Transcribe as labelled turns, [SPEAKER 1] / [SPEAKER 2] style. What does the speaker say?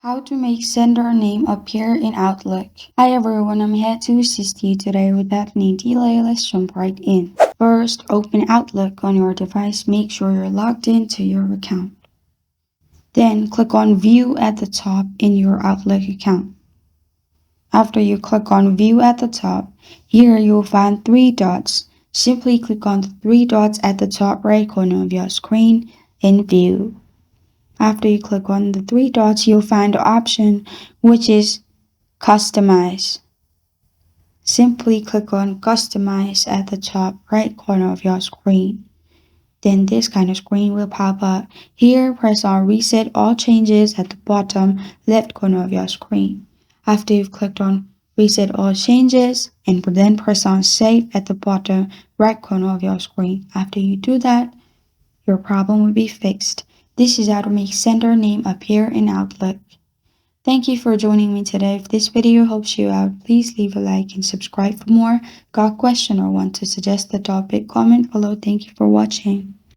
[SPEAKER 1] How to make sender name appear in Outlook. Hi everyone, I'm here to assist you today. Without any delay, let's jump right in. First, open Outlook on your device. Make sure you're logged into your account. Then click on View at the top in your Outlook account. After you click on View at the top, here you'll find three dots. Simply click on the three dots at the top right corner of your screen in View. After you click on the three dots, you'll find the option which is Customize. Simply click on Customize at the top right corner of your screen. Then this kind of screen will pop up. Here, press on Reset All Changes at the bottom left corner of your screen. After you've clicked on Reset All Changes, and then press on Save at the bottom right corner of your screen. After you do that, your problem will be fixed. This is how to make sender name appear in Outlook. Thank you for joining me today. If this video helps you out, please leave a like and subscribe for more. Got a question or want to suggest the topic? Comment below. Thank you for watching.